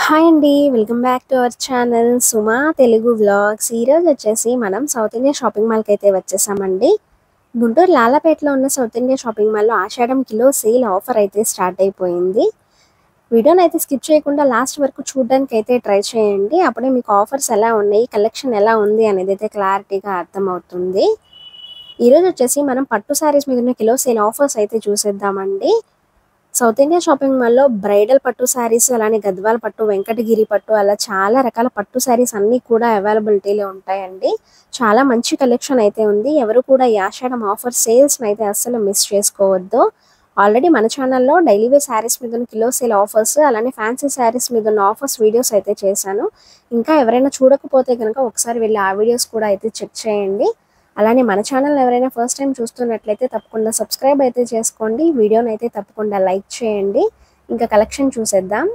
Hi అండి. Welcome back to our channel Suma Telugu vlogs. ఈరోజు వచ్చేసి మనం సౌత్ ఇండియా షాపింగ్ మాల్కి అయితే వచ్చేసామండి. గుంటూరు లాలాపేటలో ఉన్న సౌత్ ఇండియా షాపింగ్ మాల్లో ఆషాఢం కిలో సేల్ ఆఫర్ అయితే స్టార్ట్ అయిపోయింది. వీడియోని అయితే స్కిప్ చేయకుండా లాస్ట్ వరకు చూడడానికి అయితే ట్రై చేయండి. అప్పుడే మీకు ఆఫర్స్ ఎలా ఉన్నాయి, కలెక్షన్ ఎలా ఉంది అనేది అయితే క్లారిటీగా అర్థమవుతుంది. ఈరోజు వచ్చేసి మనం పట్టు శారీస్ మీద ఉన్న కిలో సేల్ ఆఫర్స్ అయితే చూసేద్దామండి. సౌత్ ఇండియా షాపింగ్ మాల్లో బ్రైడల్ పట్టు శారీస్, అలానే గద్వాల పట్టు, వెంకటగిరి పట్టు, అలా చాలా రకాల పట్టు శారీస్ అన్నీ కూడా అవైలబిలిటీలో ఉంటాయండి. చాలా మంచి కలెక్షన్ అయితే ఉంది. ఎవరు కూడా ఈ ఆషాఢం ఆఫర్ సేల్స్ని అయితే అస్సలు మిస్ చేసుకోవద్దు. ఆల్రెడీ మన ఛానల్లో డైలీ వేర్ శారీస్ మీద ఉన్న కిలో సేల్ ఆఫర్స్, అలానే ఫ్యాన్సీ శారీస్ మీద ఉన్న ఆఫర్స్ వీడియోస్ అయితే చేశాను. ఇంకా ఎవరైనా చూడకపోతే కనుక ఒకసారి వెళ్ళి ఆ వీడియోస్ కూడా అయితే చెక్ చేయండి. అలానే మన ఛానల్ ఎవరైనా ఫస్ట్ టైం చూస్తున్నట్లయితే తప్పకుండా సబ్స్క్రైబ్ అయితే చేసుకోండి. వీడియోని అయితే తప్పకుండా లైక్ చేయండి. ఇంకా కలెక్షన్ చూసేద్దాం.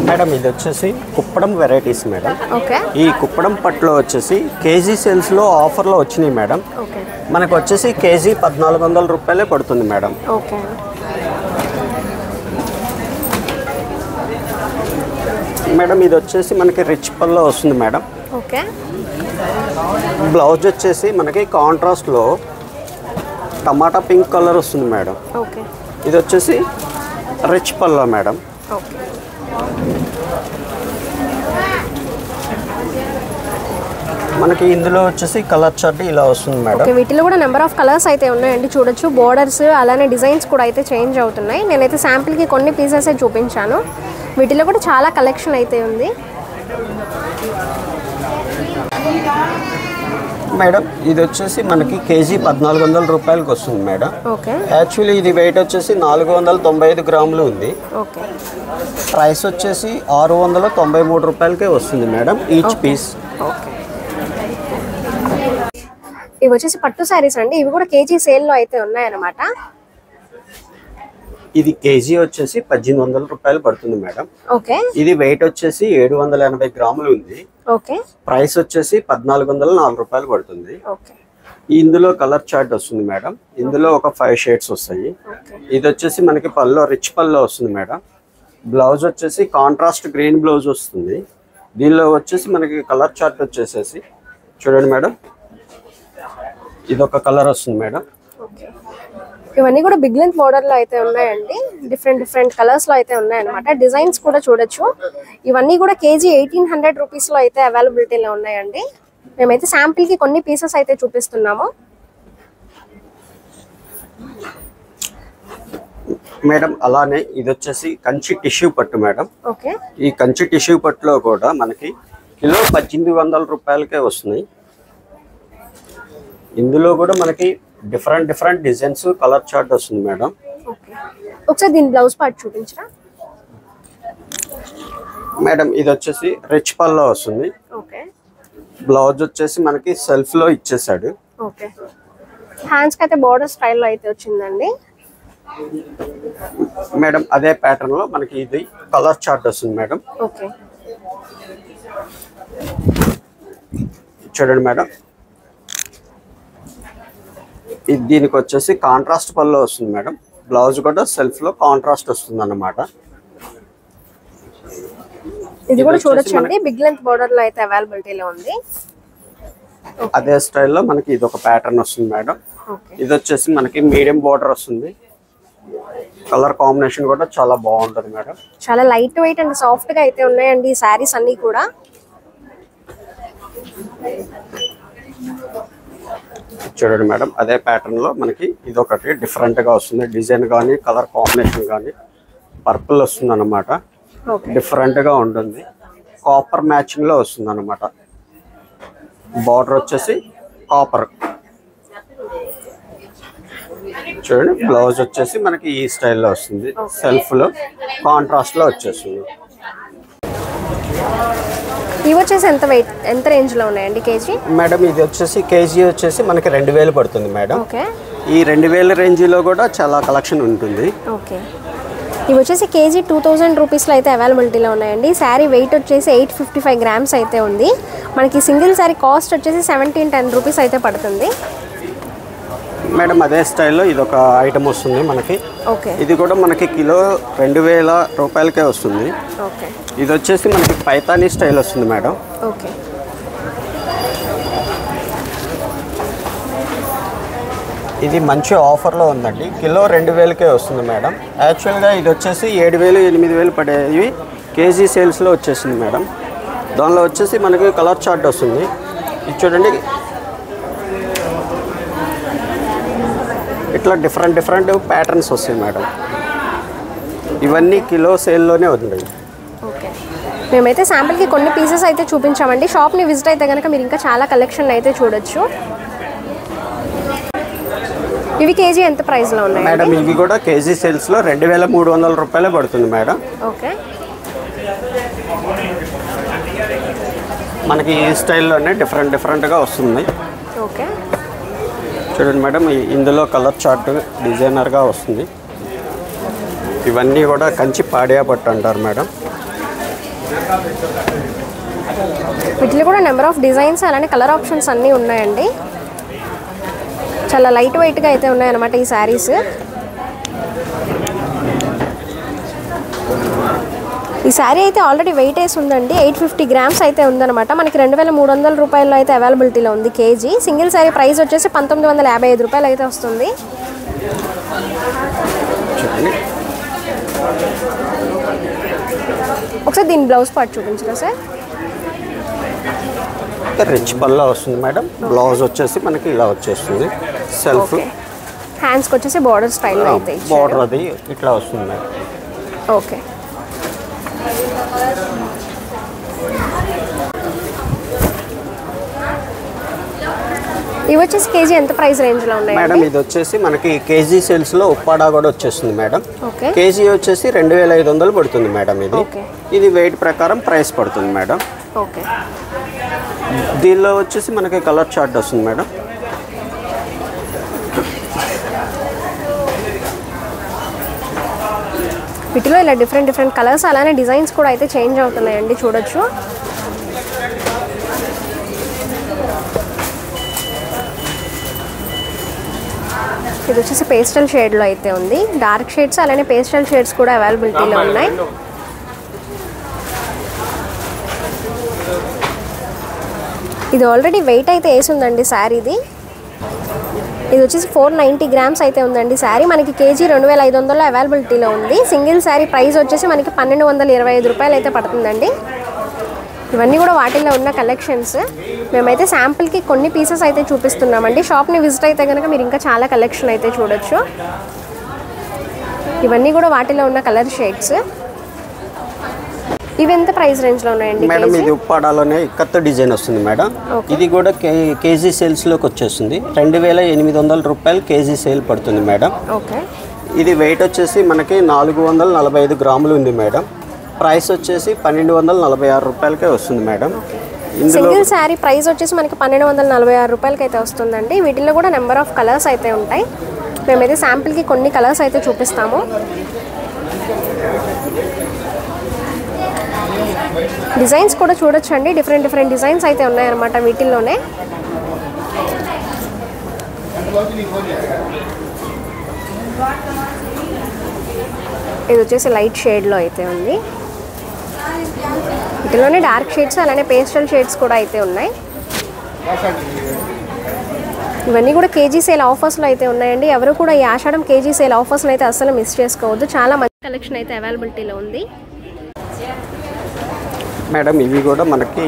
మేడం ఇది వచ్చేసి కుప్పడం వెరైటీస్ మేడం. ఓకే. ఈ కుప్పడం పట్టులో వచ్చేసి కేజీ సేల్స్లో ఆఫర్లో వచ్చినాయి మేడం. ఓకే. మనకు వచ్చేసి కేజీ 1400 రూపాయలే పడుతుంది మేడం. ఓకే. మేడం ఇది వచ్చేసి మనకి రిచ్ పల్లో వస్తుంది మేడం. ఓకే. బ్లౌజ్ వచ్చేసి మనకి కాంట్రాస్ట్లో టమాటా పింక్ కలర్ వస్తుంది మేడం. ఓకే. ఇది వచ్చేసి రిచ్ పల్లో మేడం. ఓకే. మనకి ఇందులో వచ్చేసి కలర్ చార్ట్ ఇలా వస్తుంది మేడం. ఓకే. వీటిలో కూడా నెంబర్ ఆఫ్ కలర్స్ అయితే ఉన్నాయండి, చూడొచ్చు. బోర్డర్స్ అలానే డిజైన్స్ కూడా అయితే చేంజ్ అవుతున్నాయి. నేనైతే శాంపిల్కి కొన్ని పీసెస్ చూపించాను. వీటిలో కూడా చాలా కలెక్షన్ అయితే ఉంది మేడం ఇది వచ్చేసి మనకి కేజీ 1400 రూపాయలకి వస్తుంది మేడం. ఓకే. యాక్చువల్లీ ఇది వెయిట్ వచ్చేసి 495 గ్రాములు ఉంది. ఓకే. ప్రైస్ వచ్చేసి 693 రూపాయలకే వస్తుంది మేడం ఈచ్ పీస్. ఓకే. ఇవి వచ్చేసి పట్టు శారీస్ అండి. ఇవి కూడా కేజీ సేల్లో అయితే ఉన్నాయన్నమాట. ఇది కేజీ వచ్చేసి 1800 రూపాయలు పడుతుంది మేడం. ఓకే. ఇది వెయిట్ వచ్చేసి 780 గ్రాములు ఉంది. ఓకే. ప్రైస్ వచ్చేసి 1404 రూపాయలు పడుతుంది. ఓకే. ఇందులో కలర్ చార్ట్ వస్తుంది మేడం. ఇందులో ఒక 5 షేడ్స్ వస్తాయి. ఇది వచ్చేసి మనకి పల్లో రిచ్ పల్లో వస్తుంది మేడం. బ్లౌజ్ వచ్చేసి కాంట్రాస్ట్ గ్రీన్ బ్లౌజ్ వస్తుంది. దీనిలో వచ్చేసి మనకి కలర్ చార్ట్ వచ్చేసేసి చూడండి మేడం, ఇదొక కలర్ వస్తుంది మేడం. ఓకే. ఇవన్నీ కూడా బిగ్ లెంత్ బోర్డర్ లో అయితే ఉన్నాయండి. డిఫరెంట్ కలర్స్ లో అయితే ఉన్నాయన్నమాట. డిజైన్స్ కూడా చూడొచ్చు. ఇవన్నీ కూడా కేజీ 1800 రూపీస్ లో అయితే అవైలబిలిటీలో ఉన్నాయండి. మేమైతే శాంపిల్ కి కొన్ని పీసెస్ అయితే చూపిస్తున్నాము. మేడం అలానే ఇది వచ్చేసి కంచి టిష్యూ పట్టు మేడం. ఓకే. ఈ కంచి టిష్యూ పట్టులో కూడా మనకి కిలో 1800 రూపాయలకే వస్తున్నాయి. ఇందులో కూడా మనకి డిఫరెంట్ డిజైన్స్ కలర్ చార్ట్ వస్తుంది మేడం. ఓకే. ఒకసారి దీని బ్లౌజ్ పార్ట్ చూపించరా మేడం ఇది వచ్చేసి రిచ్ పల్లో వస్తుంది. ఓకే. బ్లౌజ్ వచ్చేసి మనకి సెల్ఫ్ లో ఇచ్చేసాడు. ఓకే. హ్యాండ్స్ కి అయితే బోర్డర్ స్టైల్లో అయితే వచ్చిందండి. మేడం అదే ప్యాటర్న్ లో మనకి ఇది కలర్ చార్ట్ వస్తుంది మేడం. ఓకే. చూడండి మేడం, ఇది దీనికి వచ్చేసి కాంట్రాస్ట్ పల్లో వస్తుంది మేడం. బ్లౌజ్ కూడా సెల్ఫ్ లో కాంట్రాస్ట్ వస్తుంది అన్నమాట. ఇది కూడా చూడొచ్చండి. బిగ్ లెంత్ బోర్డర్ లో అయితే అవైలబిలిటీలో ఉంది. అదే స్టైల్లో మనకి ఇది ఒక ప్యాటర్న్ వస్తుంది మేడం. ఇది వచ్చేసి మనకి మీడియం బోర్డర్ వస్తుంది. కలర్ కాంబినేషన్ కూడా చాలా బాగుంటుంది మేడం. చాలా లైట్ వెయిట్ అండ్ సాఫ్ట్ గా అయితే ఉన్నాయండి ఈ శారీస్ అన్ని కూడా. చూడండి మేడం అదే ప్యాటర్న్ లో మనకి ఇది ఒకటి డిఫరెంట్ గా వస్తుంది. డిజైన్ కానీ కలర్ కాంబినేషన్ కానీ పర్పుల్ వస్తుంది అన్నమాట. డిఫరెంట్ గా ఉంటుంది. కాపర్ మ్యాచింగ్ లో వస్తుంది అన్నమాట. బార్డర్ వచ్చేసి కాపర్. చూడండి బ్లౌజ్ వచ్చేసి మనకి ఈ స్టైల్లో వస్తుంది. సెల్ఫ్ లో కాంట్రాస్ట్ లో వచ్చేస్తుంది. ఇవి వచ్చేసి ఎంత రేంజ్ లో ఉన్నాయండి కేజీ? మేడం ఇది వచ్చేసి కేజీ వచ్చేసి మనకి 2000 పడుతుంది మేడం. ఓకే. ఈ 2000 రేంజ్లో కూడా చాలా కలెక్షన్ ఉంటుంది. ఓకే. ఇవి వచ్చేసి కేజీ 2000 రూపీస్లో అయితే అవైలబిలిటీలో ఉన్నాయండి. శారీ వెయిట్ వచ్చేసి 855 గ్రామ్స్ అయితే ఉంది. మనకి సింగిల్ శారీ కాస్ట్ వచ్చేసి 1710 రూపీస్ అయితే పడుతుంది. మేడం అదే స్టైల్లో ఇది ఒక ఐటమ్ వస్తుంది మనకి. ఓకే. ఇది కూడా మనకి కిలో 2000 రూపాయలకే వస్తుంది. ఓకే. ఇది వచ్చేసి మనకి పైతానీ స్టైల్ వస్తుంది మేడం. ఓకే. ఇది మంచి ఆఫర్లో ఉందండి. కిలో 2000కే వస్తుంది మేడం. యాక్చువల్గా ఇది వచ్చేసి 7000 8000 పడేవి కేజీ సేల్స్లో వచ్చేసింది మేడం. దానిలో వచ్చేసి మనకి కలర్ చార్ట్ వస్తుంది. ఇది చూడండి, ఇట్లా డిఫరెంట్ ప్యాటర్న్స్ వస్తాయి మేడం. ఇవన్నీ కిలో సేల్లోనే ఉన్నాయి. ఓకే. మేమైతే శాంపిల్కి కొన్ని పీసెస్ అయితే చూపించామండి. షాప్ని విజిట్ అయితే కనుక మీరు ఇంకా చాలా కలెక్షన్ అయితే చూడొచ్చు. ఇవి కేజీ ఎంత ప్రైస్లో ఉన్నాయి మేడం? ఇవి కూడా కేజీ సేల్స్లో 2300 రూపాయలే పడుతుంది మేడం. ఓకే. మనకి ఈ స్టైల్లోనే డిఫరెంట్గా వస్తుంది. ఓకే. చూడండి మేడం, ఇందులో కలర్ చార్ట్ డిజైనర్గా వస్తుంది. ఇవన్నీ కూడా కంచి పాడియా పట్టు అంటారు మేడం. వీటిలో కూడా నెంబర్ ఆఫ్ డిజైన్స్ అలానే కలర్ ఆప్షన్స్ అన్నీ ఉన్నాయండి. చాలా లైట్ వెయిట్గా అయితే ఉన్నాయన్నమాట ఈ శారీస్. ఈ శారీ అయితే ఆల్రెడీ వెయిట్ వేసి ఉందండి. 850 గ్రామ్స్ అయితే ఉందన్నమాట. మనకి 2300 రూపాయల్లో అయితే అవైలబిలిటీలో ఉంది కేజీ. సింగిల్ శారీ ప్రైస్ వచ్చేసి 1955 రూపాయలు అయితే వస్తుంది. ఒకసారి దీని బ్లౌజ్ పార్ట్ చూపించరా సార్? రిచ్ పల్లా వస్తుంది మేడం. బ్లౌజ్ వచ్చేసి మనకి ఇలా వచ్చేస్తుంది. సెల్ఫ్ హ్యాండ్స్కి వచ్చేసి బార్డర్ స్టైల్లో అయితే బార్డర్ అది ఇట్లా వస్తుంది మేడం. ఓకే. ఇవి వచ్చేసి కేజీ ఎంత ప్రైస్ రేంజ్లో ఉన్నాయి మేడం? ఇది వచ్చేసి మనకి కేజీ సేల్స్లో ఉప్పాడా కూడా వచ్చేస్తుంది మేడం. ఓకే. కేజీ వచ్చేసి 2500 పడుతుంది మేడం. ఇది వెయిట్ ప్రకారం ప్రైస్ పడుతుంది మేడం. ఓకే. దీనిలో వచ్చేసి మనకి కలర్ చార్ట్ వస్తుంది మేడం. వీటిలో ఇలా డిఫరెంట్ కలర్స్ అలానే డిజైన్స్ కూడా అయితే చేంజ్ అవుతున్నాయండి, చూడొచ్చు. ఇది వచ్చేసి పేస్టల్ షేడ్లో అయితే ఉంది. డార్క్ షేడ్స్ అలానే పేస్టల్ షేడ్స్ కూడా అవైలబిలిటీలో ఉన్నాయి. ఇది ఆల్రెడీ వెయిట్ అయితే వేసి ఉందండి శారీది. ఇది వచ్చేసి 490 గ్రామ్స్ అయితే ఉందండి శారీ. మనకి కేజీ 2500 అవైలబిలిటీలో ఉంది. సింగిల్ శారీ ప్రైస్ వచ్చేసి మనకి 1225 రూపాయలు అయితే పడుతుందండి. ఇవన్నీ కూడా వాటిల్లో ఉన్న కలెక్షన్స్. మేమైతే శాంపుల్కి కొన్ని పీసెస్ అయితే చూపిస్తున్నామండి. షాప్ని విజిట్ అయితే కనుక మీరు ఇంకా చాలా కలెక్షన్ అయితే చూడొచ్చు. ఇవన్నీ కూడా వాటిలో ఉన్న కలర్ షేడ్స్. ఇవి ఎంత ప్రైస్ రేంజ్లో ఉన్నాయండి మేడం? ఇది ఉప్పాడాలోనే ఇక్కత్ డిజైన్ వస్తుంది మేడం. ఇది కూడా కేజీ సేల్స్లోకి వచ్చేస్తుంది. 2800 రూపాయలు కేజీ సేల్ పడుతుంది మేడం. ఓకే. ఇది వెయిట్ వచ్చేసి మనకి 445 గ్రాములు ఉంది మేడం. ప్రైస్ వచ్చేసి 1246 రూపాయలకే వస్తుంది మేడం. సింగిల్ శారీ ప్రైస్ వచ్చేసి మనకి 1246 రూపాయలకి అయితే వస్తుందండి. వీటిలో కూడా నెంబర్ ఆఫ్ కలర్స్ అయితే ఉంటాయి. మేమైతే శాంపుల్కి కొన్ని కలర్స్ అయితే చూపిస్తాము. డిజైన్స్ కూడా చూడొచ్చండి. డిఫరెంట్ డిజైన్స్ అయితే ఉన్నాయన్నమాట వీటిల్లోనే. ఇది వచ్చేసి లైట్ షేడ్లో అయితే ఉంది. వీటిలోనే డార్క్ షేడ్స్ అలానే పేస్టల్ షేడ్స్ కూడా అయితే ఉన్నాయి. ఇవన్నీ కూడా కేజీ సేల్ ఆఫర్స్లో అయితే ఉన్నాయండి. ఎవరు కూడా ఈ ఆషాఢం కేజీ సేల్ ఆఫర్స్లో అయితే అస్సలు మిస్ చేసుకోవద్దు. చాలా మంచి కలెక్షన్ అయితే అవైలబిలిటీలో ఉంది మేడం. ఇవి కూడా మనకి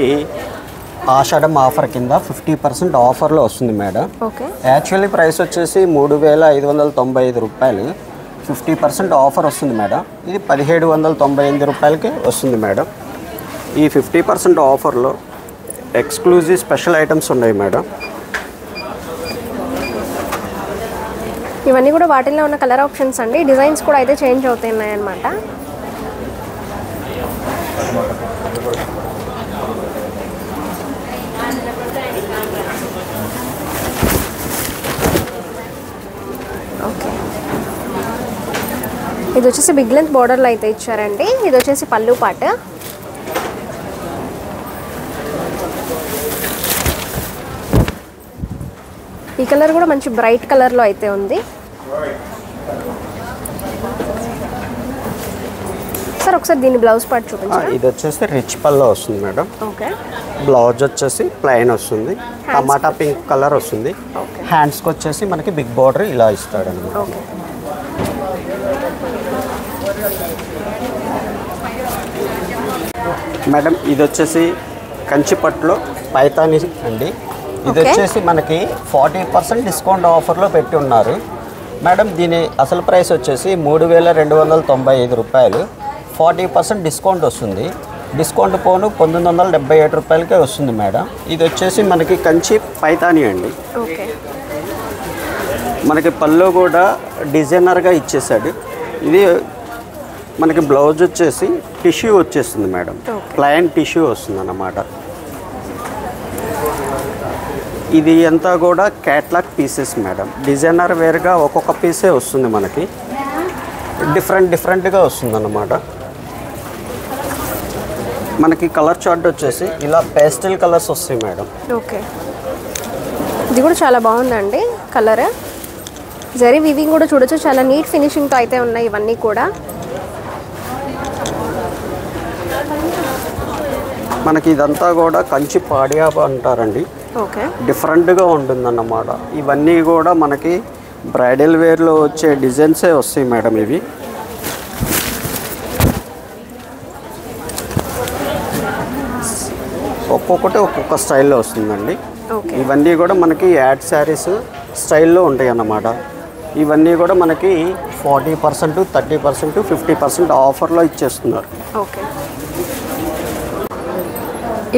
ఆషాఢం ఆఫర్ కింద 50% ఆఫర్లో వస్తుంది మేడం. ఓకే. యాక్చువల్లీ ప్రైస్ వచ్చేసి 3595 రూపాయలు. 50% ఆఫర్ వస్తుంది మేడం. ఇది 1798 రూపాయలకి వస్తుంది మేడం. ఈ 50% ఆఫర్లో ఎక్స్క్లూజివ్ స్పెషల్ ఐటమ్స్ ఉన్నాయి మేడం. ఇవన్నీ కూడా వాటిల్లో ఉన్న కలర్ ఆప్షన్స్ అండి. డిజైన్స్ కూడా అయితే చేంజ్ అవుతున్నాయి అన్నమాట. ఓకే. ఇది వచ్చేసి బిగ్ లెంత్ బోర్డర్లో అయితే ఇచ్చారండి. ఇది వచ్చేసి పళ్ళు పాట. ఈ కలర్ కూడా మంచి బ్రైట్ కలర్లో అయితే ఉంది. సార్ ఒకసారి దీని బ్లౌజ్ పార్ట్ చూపించండి. ఇది వచ్చేసి రిచ్ పల్లో వస్తుంది మేడం. ఓకే. బ్లౌజ్ వచ్చేసి ప్లెయిన్ వస్తుంది, టమాటా పింక్ కలర్ వస్తుంది. హ్యాండ్స్కి వచ్చేసి మనకి బిగ్ బార్డర్ ఇలా ఇస్తాడు అనమాట. ఓకే. మేడం ఇది వచ్చేసి కంచిపట్టులో పైతాని అండి. ఇది వచ్చేసి మనకి 40% డిస్కౌంట్ ఆఫర్లో పెట్టి ఉన్నారు మేడం. దీని అసలు ప్రైస్ వచ్చేసి 3295 రూపాయలు. 40% డిస్కౌంట్ వస్తుంది. డిస్కౌంట్ పోను 1977 రూపాయలకే వస్తుంది మేడం. ఇది వచ్చేసి మనకి కంచి పైతాని అండి. ఓకే. మనకి పళ్ళు కూడా డిజైనర్గా ఇచ్చేసాడు. ఇది మనకి బ్లౌజ్ వచ్చేసి టిష్యూ వచ్చేస్తుంది మేడం. ప్లెయిన్ టిష్యూ వస్తుంది అన్నమాట. ఇది అంతా కూడా క్యాట్లాగ్ పీసెస్ మేడం. డిజైనర్ వేర్గా ఒక్కొక్క పీసే వస్తుంది మనకి. డిఫరెంట్గా వస్తుంది అన్నమాట. మనకి కలర్ చార్ట్ వచ్చేసి ఇలా పేస్టల్ కలర్స్ వస్తాయి మేడం. ఓకే. ఇది కూడా చాలా బాగుందండి కలర్. జరీ వీవింగ్ కూడా చూడొచ్చు, చాలా నీట్ ఫినిషింగ్తో అయితే ఉన్నాయి ఇవన్నీ కూడా. మనకి ఇదంతా కూడా కంచి పాడియా అంటారండి. ఓకే. డిఫరెంట్గా ఉంటుందన్నమాట. ఇవన్నీ కూడా మనకి బ్రైడల్ వేర్లో వచ్చే డిజైన్సే వస్తాయి మేడం. ఇవి ఒక్కొక్కటి ఒక్కొక్క స్టైల్లో వస్తుందండి. ఇవన్నీ కూడా మనకి యాడ్ శారీస్ స్టైల్లో ఉంటాయి అన్నమాట. ఇవన్నీ కూడా మనకి 40%, 30%, 50% ఆఫర్లో ఇచ్చేస్తున్నారు. ఓకే.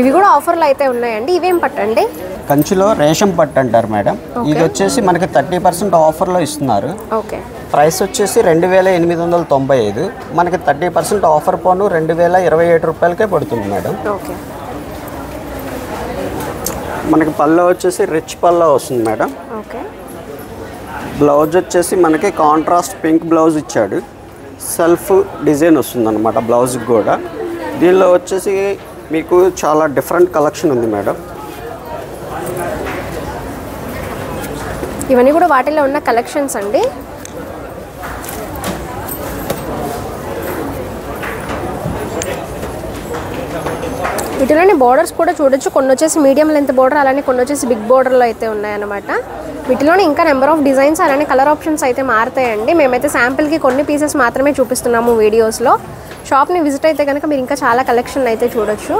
ఇవి కూడా ఆఫర్లు అయితే ఉన్నాయండి. ఇవేం పట్టండి? కంచిలో రేషం పట్టు అంటారు మేడం. ఇది వచ్చేసి మనకి 30% ఆఫర్లో ఇస్తున్నారు. ఓకే. ప్రైస్ వచ్చేసి 2895. మనకి 30% ఆఫర్ పోను 2027 రూపాయలకే పడుతుంది మేడం. ఓకే. మనకి పళ్ళు వచ్చేసి రిచ్ పళ్ళు వస్తుంది మేడం. ఓకే. బ్లౌజ్ వచ్చేసి మనకి కాంట్రాస్ట్ పింక్ బ్లౌజ్ ఇచ్చాడు. సెల్ఫ్ డిజైన్ వస్తుంది అనమాట బ్లౌజ్కి కూడా. దీనిలో వచ్చేసి మీకు చాలా డిఫరెంట్ కలెక్షన్ ఉంది మేడం. ఇవన్నీ కూడా వాటిలో ఉన్న కలెక్షన్స్ అండి. వీటిలోని బోర్డర్స్ కూడా చూడొచ్చు. కొన్ని వచ్చేసి మీడియం లెంత్ బోర్డర్, అలానే కొన్ని వచ్చేసి బిగ్ బోర్డర్లో అయితే ఉన్నాయన్నమాట. వీటిలోనే ఇంకా నెంబర్ ఆఫ్ డిజైన్స్ అలానే కలర్ ఆప్షన్స్ అయితే మారుతాయండి. మేమైతే శాంపిల్కి కొన్ని పీసెస్ మాత్రమే చూపిస్తున్నాము వీడియోస్లో. షాప్ని విజిట్ అయితే కనుక మీరు ఇంకా చాలా కలెక్షన్ అయితే చూడొచ్చు.